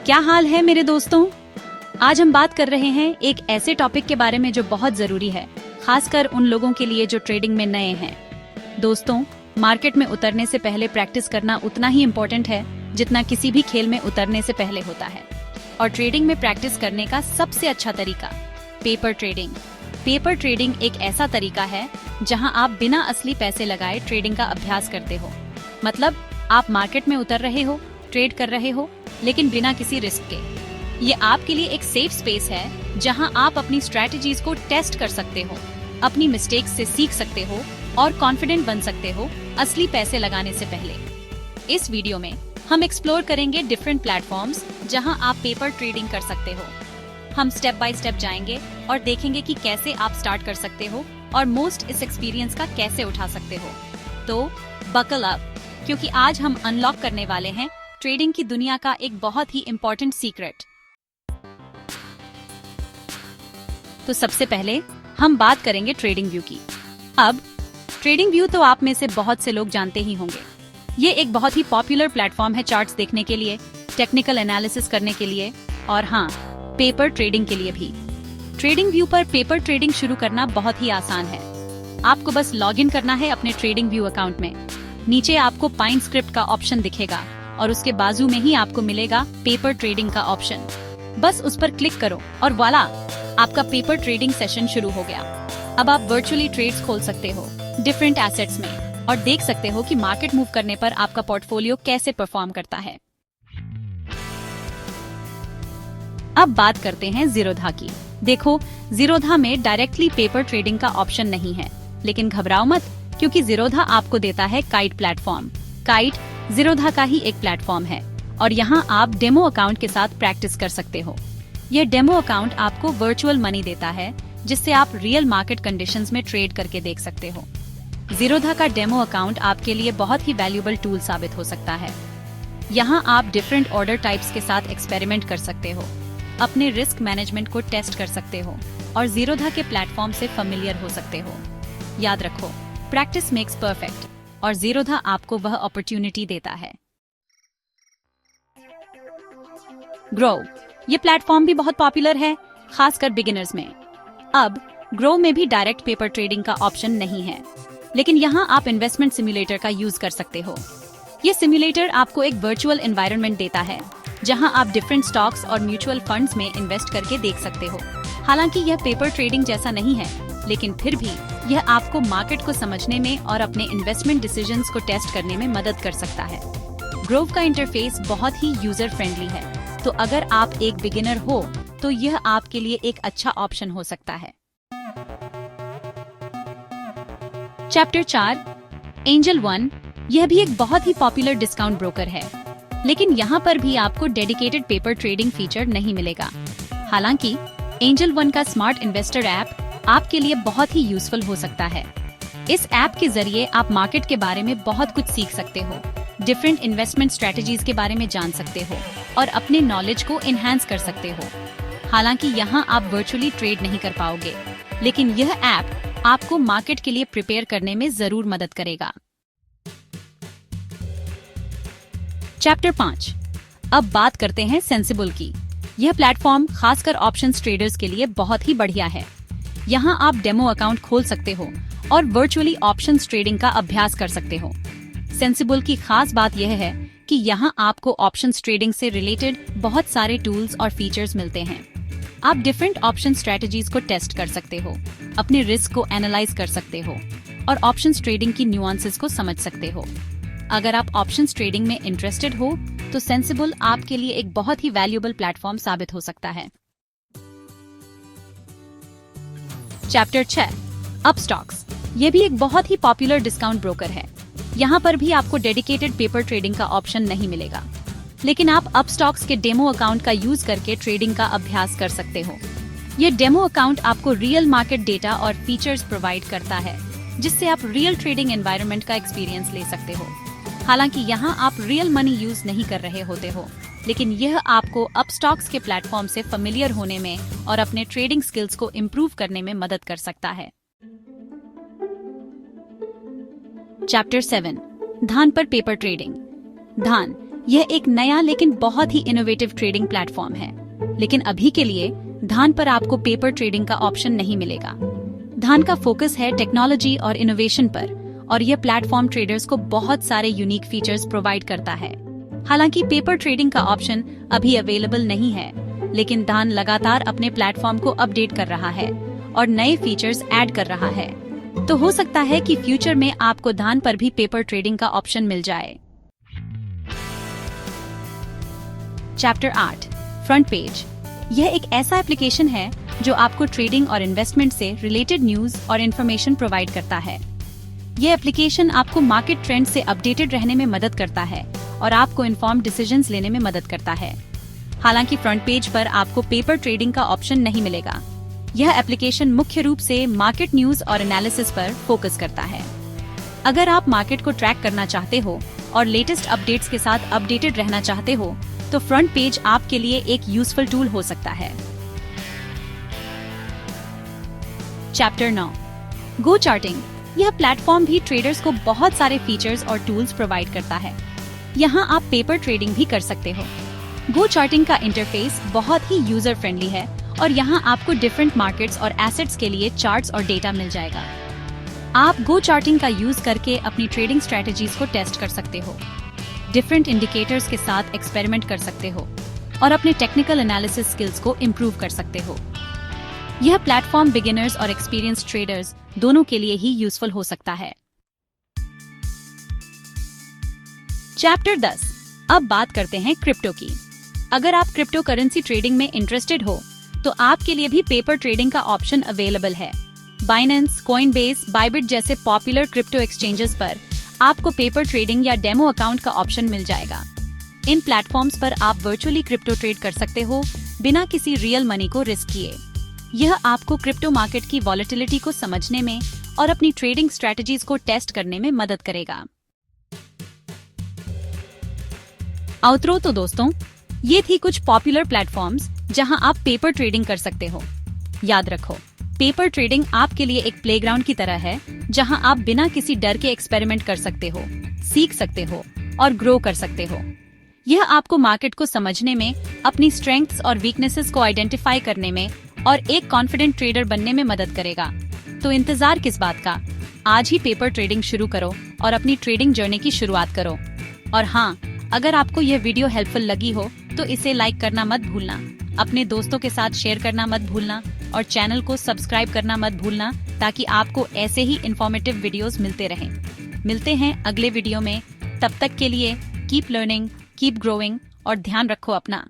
क्या हाल है मेरे दोस्तों। आज हम बात कर रहे हैं एक ऐसे टॉपिक के बारे में जो बहुत जरूरी है, खासकर उन लोगों के लिए जो ट्रेडिंग में नए हैं। दोस्तों, मार्केट में उतरने से पहले प्रैक्टिस करना उतना ही इम्पोर्टेंट है जितना किसी भी खेल में उतरने से पहले होता है। और ट्रेडिंग में प्रैक्टिस करने का सबसे अच्छा तरीका पेपर ट्रेडिंग। पेपर ट्रेडिंग एक ऐसा तरीका है जहां आप बिना असली पैसे लगाए ट्रेडिंग का अभ्यास करते हो। मतलब आप मार्केट में उतर रहे हो, ट्रेड कर रहे हो, लेकिन बिना किसी रिस्क के। ये आपके लिए एक सेफ स्पेस है जहां आप अपनी स्ट्रैटेजीज को टेस्ट कर सकते हो, अपनी मिस्टेक्स से सीख सकते हो और कॉन्फिडेंट बन सकते हो असली पैसे लगाने से पहले। इस वीडियो में हम एक्सप्लोर करेंगे डिफरेंट प्लेटफॉर्म्स जहां आप पेपर ट्रेडिंग कर सकते हो। हम स्टेप बाय स्टेप जाएंगे और देखेंगे कि कैसे आप स्टार्ट कर सकते हो और मोस्ट इस एक्सपीरियंस का कैसे उठा सकते हो। तो बकल अप, क्योंकि आज हम अनलॉक करने वाले हैं ट्रेडिंग की दुनिया का एक बहुत ही इम्पोर्टेंट सीक्रेट। तो सबसे पहले हम बात करेंगे ट्रेडिंग व्यू की। अब ट्रेडिंग व्यू तो आप में से बहुत से लोग जानते ही होंगे। ये एक बहुत ही पॉपुलर प्लेटफॉर्म है चार्ट्स देखने के लिए, टेक्निकल एनालिसिस करने के लिए और हाँ, पेपर ट्रेडिंग के लिए भी। ट्रेडिंग व्यू पर पेपर ट्रेडिंग शुरू करना बहुत ही आसान है। आपको बस लॉग इन करना है अपने ट्रेडिंग व्यू अकाउंट में। नीचे आपको पाइन स्क्रिप्ट का ऑप्शन दिखेगा और उसके बाजू में ही आपको मिलेगा पेपर ट्रेडिंग का ऑप्शन। बस उस पर क्लिक करो और वाला, आपका पेपर ट्रेडिंग सेशन शुरू हो गया। अब आप वर्चुअली ट्रेड्स खोल सकते हो डिफरेंट एसेट्स में और देख सकते हो कि मार्केट मूव करने पर आपका पोर्टफोलियो कैसे परफॉर्म करता है। अब बात करते हैं जीरोधा की। देखो, जीरोधा में डायरेक्टली पेपर ट्रेडिंग का ऑप्शन नहीं है, लेकिन घबराओ मत, क्योंकि जीरोधा आपको देता है काइट प्लेटफॉर्म। काइट जीरोधा का ही एक प्लेटफॉर्म है और यहाँ आप डेमो अकाउंट के साथ प्रैक्टिस कर सकते हो। यह डेमो अकाउंट आपको वर्चुअल मनी देता है, जिससे आप रियल मार्केट कंडीशंस में ट्रेड करके देख सकते हो। जीरोधा का डेमो अकाउंट आपके लिए बहुत ही वैल्यूएबल टूल साबित हो सकता है। यहाँ आप डिफरेंट ऑर्डर टाइप्स के साथ एक्सपेरिमेंट कर सकते हो, अपने रिस्क मैनेजमेंट को टेस्ट कर सकते हो और जीरोधा के प्लेटफॉर्म से फेमिलियर हो सकते हो। याद रखो, प्रैक्टिस मेक्स परफेक्ट और जीरोधा आपको वह अपॉर्चुनिटी देता है। ग्रो, ये प्लेटफॉर्म भी बहुत पॉपुलर है, खासकर बिगिनर्स में। अब ग्रो में भी डायरेक्ट पेपर ट्रेडिंग का ऑप्शन नहीं है, लेकिन यहाँ आप इन्वेस्टमेंट सिम्युलेटर का यूज कर सकते हो। ये सिम्युलेटर आपको एक वर्चुअल एनवायरनमेंट देता है जहाँ आप डिफरेंट स्टॉक्स और म्यूचुअल फंड्स में इन्वेस्ट करके देख सकते हो। हालांकि यह पेपर ट्रेडिंग जैसा नहीं है, लेकिन फिर भी यह आपको मार्केट को समझने में और अपने इन्वेस्टमेंट डिसीजंस को टेस्ट करने में मदद कर सकता है। ग्रोव का इंटरफेस बहुत ही यूजर फ्रेंडली है, तो अगर आप एक बिगिनर हो तो यह आपके लिए एक अच्छा ऑप्शन हो सकता है। Chapter 4, angel one. यह भी एक बहुत ही पॉपुलर डिस्काउंट ब्रोकर है, लेकिन यहाँ पर भी आपको डेडिकेटेड पेपर ट्रेडिंग फीचर नहीं मिलेगा। हालांकि एंजल वन का स्मार्ट इन्वेस्टर ऐप आपके लिए बहुत ही यूजफुल हो सकता है। इस ऐप के जरिए आप मार्केट के बारे में बहुत कुछ सीख सकते हो, डिफरेंट इन्वेस्टमेंट स्ट्रेटजीज के बारे में जान सकते हो और अपने नॉलेज को इनहैंस कर सकते हो। हालांकि यहाँ आप वर्चुअली ट्रेड नहीं कर पाओगे, लेकिन यह ऐप आपको मार्केट के लिए प्रिपेयर करने में जरूर मदद करेगा। चैप्टर 5, अब बात करते हैं सेंसिबल की। यह प्लेटफॉर्म खासकर ऑप्शंस ट्रेडर्स के लिए बहुत ही बढ़िया है। यहाँ आप डेमो अकाउंट खोल सकते हो और वर्चुअली ऑप्शंस ट्रेडिंग का अभ्यास कर सकते हो। सेंसिबल की खास बात यह है कि यहाँ आपको ऑप्शंस ट्रेडिंग से रिलेटेड बहुत सारे टूल्स और फीचर्स मिलते हैं। आप डिफरेंट ऑप्शन स्ट्रेटजीज को टेस्ट कर सकते हो, अपने रिस्क को एनालाइज कर सकते हो और ऑप्शंस ट्रेडिंग की न्यूआंसेस को समझ सकते हो। अगर आप ऑप्शंस ट्रेडिंग में इंटरेस्टेड हो तो सेंसिबल आपके लिए एक बहुत ही वैल्यूएबल प्लेटफॉर्म साबित हो सकता है। Chapter 6, Upstox. ये भी एक बहुत ही पॉपुलर डिस्काउंट ब्रोकर है। यहाँ पर भी आपको डेडिकेटेड पेपर ट्रेडिंग का ऑप्शन नहीं मिलेगा, लेकिन आप अपस्टॉक्स के डेमो अकाउंट का यूज करके ट्रेडिंग का अभ्यास कर सकते हो। ये डेमो अकाउंट आपको रियल मार्केट डेटा और फीचर्स प्रोवाइड करता है, जिससे आप रियल ट्रेडिंग एनवायरनमेंट का एक्सपीरियंस ले सकते हो। हालांकि यहाँ आप रियल मनी यूज नहीं कर रहे होते हो, लेकिन यह आपको अपस्टॉक्स के प्लेटफॉर्म से फेमिलियर होने में और अपने ट्रेडिंग स्किल्स को इम्प्रूव करने में मदद कर सकता है। चैप्टर 7, धान पर पेपर ट्रेडिंग। धान यह एक नया लेकिन बहुत ही इनोवेटिव ट्रेडिंग प्लेटफॉर्म है, लेकिन अभी के लिए धान पर आपको पेपर ट्रेडिंग का ऑप्शन नहीं मिलेगा। धान का फोकस है टेक्नोलॉजी और इनोवेशन पर, और यह प्लेटफॉर्म ट्रेडर्स को बहुत सारे यूनिक फीचर्स प्रोवाइड करता है। हालांकि पेपर ट्रेडिंग का ऑप्शन अभी अवेलेबल नहीं है, लेकिन धान लगातार अपने प्लेटफॉर्म को अपडेट कर रहा है और नए फीचर्स ऐड कर रहा है। तो हो सकता है कि फ्यूचर में आपको धान पर भी पेपर ट्रेडिंग का ऑप्शन मिल जाए। Chapter 8 front page. यह एक ऐसा एप्लीकेशन है जो आपको ट्रेडिंग और इन्वेस्टमेंट से रिलेटेड न्यूज और इन्फॉर्मेशन प्रोवाइड करता है। यह एप्लीकेशन आपको मार्केट ट्रेंड से अपडेटेड रहने में मदद करता है और आपको इन्फॉर्म डिसीजंस लेने में मदद करता है। हालांकि फ्रंट पेज पर आपको पेपर ट्रेडिंग का ऑप्शन नहीं मिलेगा। यह एप्लीकेशन मुख्य रूप से मार्केट न्यूज और एनालिसिस पर फोकस करता है। अगर आप मार्केट को ट्रैक करना चाहते हो और लेटेस्ट अपडेट्स के साथ अपडेटेड रहना चाहते हो, तो फ्रंट पेज आपके लिए एक यूजफुल टूल हो सकता है। चैप्टर 9 गो चार्टिंग। यह प्लेटफॉर्म भी ट्रेडर्स को बहुत सारे फीचर्स और टूल्स प्रोवाइड करता है। यहाँ आप पेपर ट्रेडिंग भी कर सकते हो। गो चार्टिंग का इंटरफेस बहुत ही यूजर फ्रेंडली है और यहाँ आपको डिफरेंट मार्केट्स और एसेट्स के लिए चार्ट्स और डेटा मिल जाएगा। आप गो चार्टिंग का यूज करके अपनी ट्रेडिंग स्ट्रेटजीज को टेस्ट कर सकते हो, डिफरेंट इंडिकेटर्स के साथ एक्सपेरिमेंट कर सकते हो और अपने टेक्निकल एनालिसिस स्किल्स को इम्प्रूव कर सकते हो। यह प्लेटफॉर्म बिगिनर्स और एक्सपीरियंस्ड ट्रेडर्स दोनों के लिए ही यूजफुल हो सकता है। चैप्टर 10 अब बात करते हैं क्रिप्टो की। अगर आप क्रिप्टो करेंसी ट्रेडिंग में इंटरेस्टेड हो, तो आपके लिए भी पेपर ट्रेडिंग का ऑप्शन अवेलेबल है। बाइनेंस, कॉइनबेस, बाइबिट जैसे पॉपुलर क्रिप्टो एक्सचेंजेस पर आपको पेपर ट्रेडिंग या डेमो अकाउंट का ऑप्शन मिल जाएगा। इन प्लेटफॉर्म्स पर आप वर्चुअली क्रिप्टो ट्रेड कर सकते हो बिना किसी रियल मनी को रिस्क किए। यह आपको क्रिप्टो मार्केट की वॉलेटिलिटी को समझने में और अपनी ट्रेडिंग स्ट्रेटजीज को टेस्ट करने में मदद करेगा। आउटरो। तो दोस्तों, ये थी कुछ पॉपुलर प्लेटफॉर्म्स जहां आप पेपर ट्रेडिंग कर सकते हो। याद रखो, पेपर ट्रेडिंग आपके लिए एक प्लेग्राउंड की तरह है जहां आप बिना किसी डर के एक्सपेरिमेंट कर सकते हो, सीख सकते हो और ग्रो कर सकते हो। यह आपको मार्केट को समझने में, अपनी स्ट्रेंथ्स और वीकनेसेस को आइडेंटिफाई करने में और एक कॉन्फिडेंट ट्रेडर बनने में मदद करेगा। तो इंतजार किस बात का, आज ही पेपर ट्रेडिंग शुरू करो और अपनी ट्रेडिंग जर्नी की शुरुआत करो। और हाँ, अगर आपको यह वीडियो हेल्पफुल लगी हो तो इसे लाइक करना मत भूलना, अपने दोस्तों के साथ शेयर करना मत भूलना और चैनल को सब्सक्राइब करना मत भूलना, ताकि आपको ऐसे ही इंफॉर्मेटिव वीडियोस मिलते रहें। मिलते हैं अगले वीडियो में। तब तक के लिए कीप लर्निंग, कीप ग्रोइंग और ध्यान रखो अपना।